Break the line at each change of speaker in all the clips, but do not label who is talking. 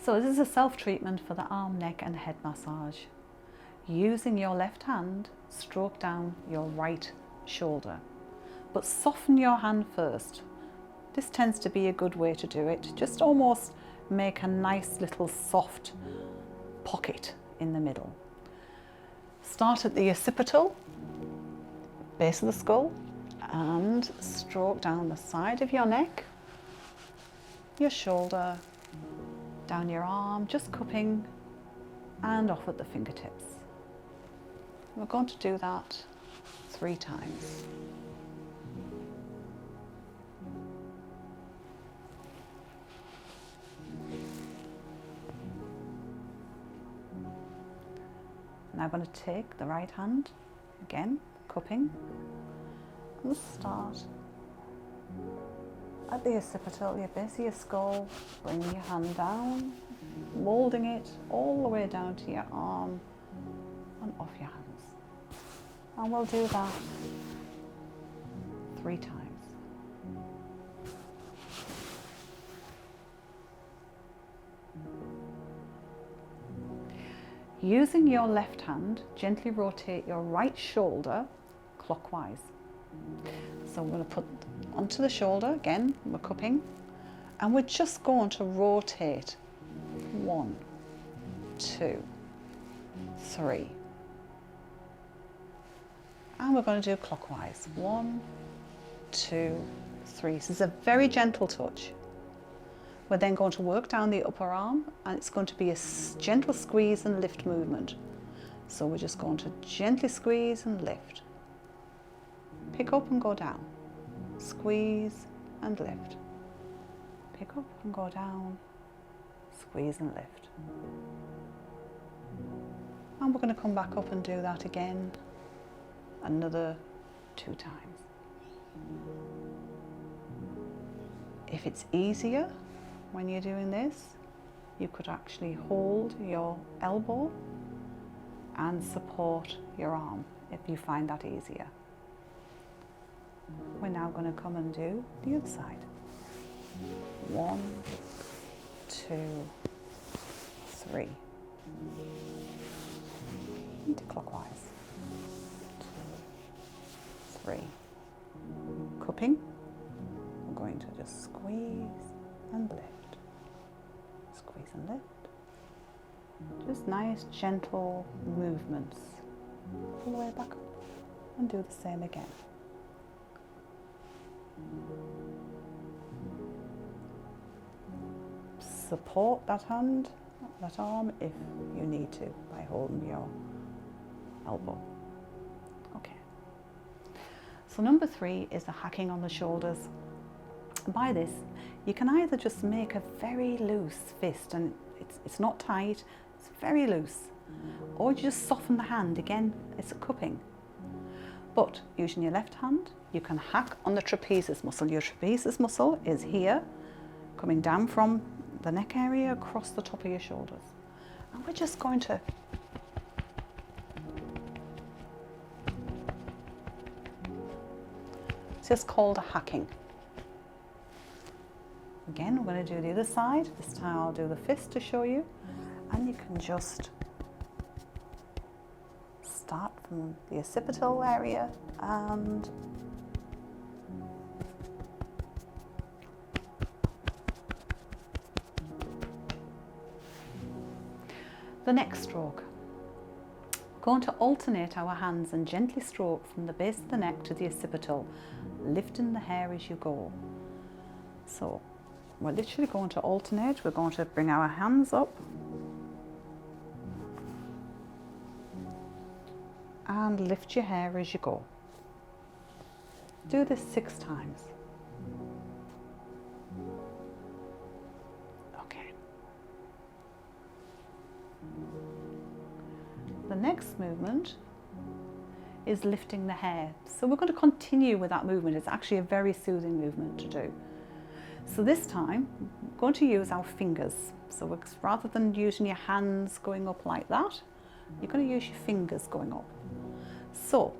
So this is a self-treatment for the arm, neck and head massage. Using your left hand, stroke down your right shoulder, but soften your hand first. This tends to be a good way to do it. Just almost make a nice little soft pocket in the middle. Start at the occipital, base of the skull, and stroke down the side of your neck, your shoulder, down your arm, just cupping, and off at the fingertips. We're going to do that 3 times. Now I'm going to take the right hand, again, cupping, and start at the occipital, your base of your skull, bring your hand down, moulding it all the way down to your arm and off your hands. And we'll do that 3 times. Using your left hand, gently rotate your right shoulder clockwise. So we're going to put onto the shoulder, again, we're cupping, and we're just going to rotate 1, 2, 3. And we're going to do clockwise, 1, 2, 3. This is a very gentle touch. We're then going to work down the upper arm, and it's going to be a gentle squeeze and lift movement. So we're just going to gently squeeze and lift. Pick up and go down. Squeeze and lift. Pick up and go down. Squeeze and lift. And we're going to come back up and do that again another 2 times. If it's easier when you're doing this, you could actually hold your elbow and support your arm if you find that easier. We're now going to come and do the other side. 1, 2, 3. Anti-clockwise. 2, 3. Cupping. We're going to just squeeze and lift. Squeeze and lift. Just nice, gentle movements. Pull the way back up and do the same again. Support that hand, that arm, if you need to, by holding your elbow. Okay. So number 3 is the hacking on the shoulders. By this, you can either just make a very loose fist, and it's not tight, it's very loose, or you just soften the hand. Again, it's a cupping. But using your left hand, you can hack on the trapezius muscle. Your trapezius muscle is here, coming down from the neck area across the top of your shoulders. And we're just going to it's just called a hacking. Again, we're going to do the other side. This time I'll do the fist to show you. And you can just start from the occipital area and the next stroke. We're going to alternate our hands and gently stroke from the base of the neck to the occipital, lifting the hair as you go. So we're literally going to alternate. We're going to bring our hands up and lift your hair as you go. Do this 6 times. Okay. The next movement is lifting the hair. So we're going to continue with that movement. It's actually a very soothing movement to do. So this time, we're going to use our fingers. So rather than using your hands going up like that, you're going to use your fingers going up. So,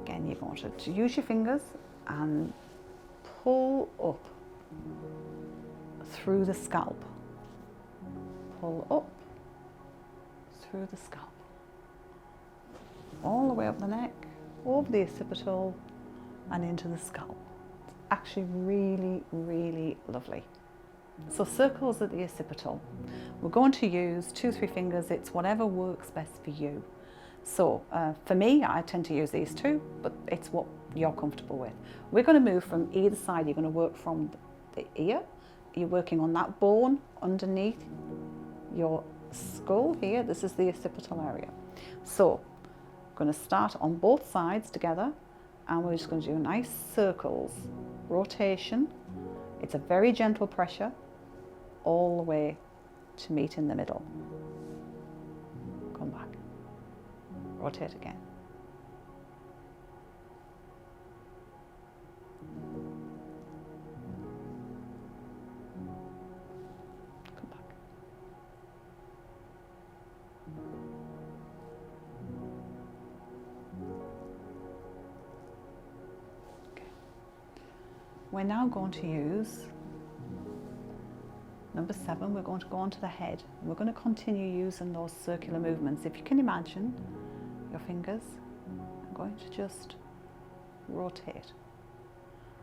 again, you're going to use your fingers and pull up through the scalp. pull up through the scalp, all the way up the neck, over the occipital and into the scalp. It's actually really, really lovely. So circles at the occipital. We're going to use 2-3 fingers. It's whatever works best for you. So for me, I tend to use these two, but it's what you're comfortable with. We're going to move from either side. You're going to work from the ear. You're working on that bone underneath your skull here. This is the occipital area. So I'm going to start on both sides together, and we're just going to do nice circles, rotation. It's a very gentle pressure all the way to meet in the middle. Come back. Rotate again. Come back. Okay. We're now going to use number 7. We're going to go onto the head. We're going to continue using those circular movements. If you can imagine your fingers, I'm going to just rotate.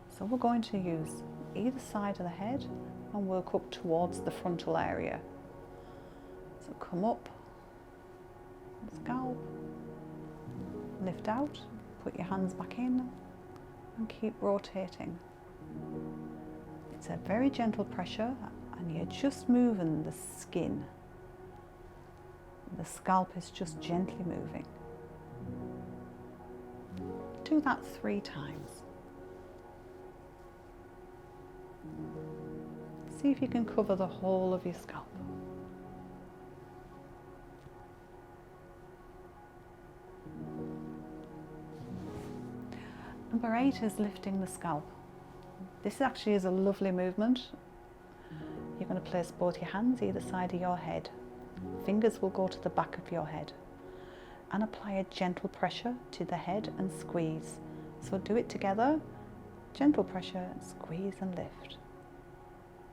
So we're going to use either side of the head and work up towards the frontal area. So come up, scalp, lift out, put your hands back in and keep rotating. It's a very gentle pressure and you're just moving the skin. The scalp is just gently moving. Do that 3 times. See if you can cover the whole of your scalp. Number 8 is lifting the scalp. This actually is a lovely movement. You're going to place both your hands either side of your head. Fingers will go to the back of your head and apply a gentle pressure to the head and squeeze. So do it together. Gentle pressure, squeeze and lift.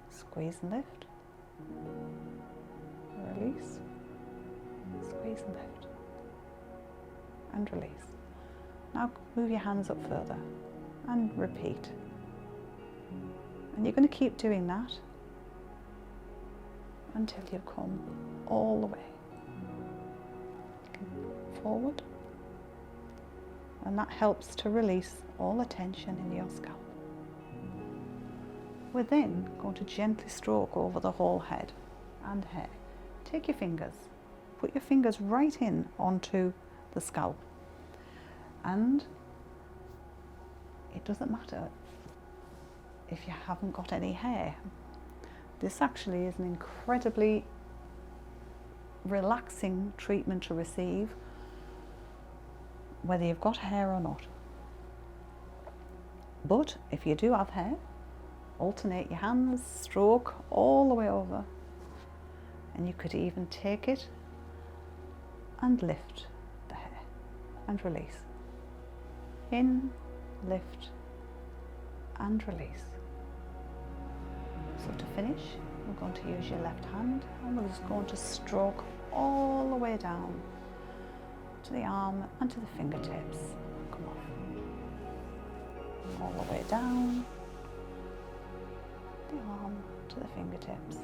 Squeeze and lift. Release. Squeeze and lift. And release. Now move your hands up further and repeat. And you're going to keep doing that until you come all the way forward, and that helps to release all the tension in your scalp. We're then going to gently stroke over the whole head and hair. Take your fingers, put your fingers right in onto the scalp, and it doesn't matter if you haven't got any hair. This actually is an incredibly relaxing treatment to receive, whether you've got hair or not. But if you do have hair, alternate your hands, stroke all the way over, and you could even take it and lift the hair and release. In, lift and release. So to finish, we're going to use your left hand and we're just going to stroke all the way down to the arm and to the fingertips. Come on. All the way down the arm to the fingertips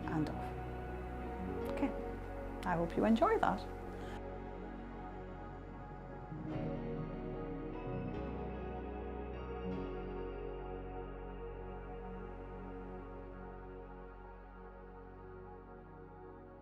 and off. Okay, I hope you enjoy that.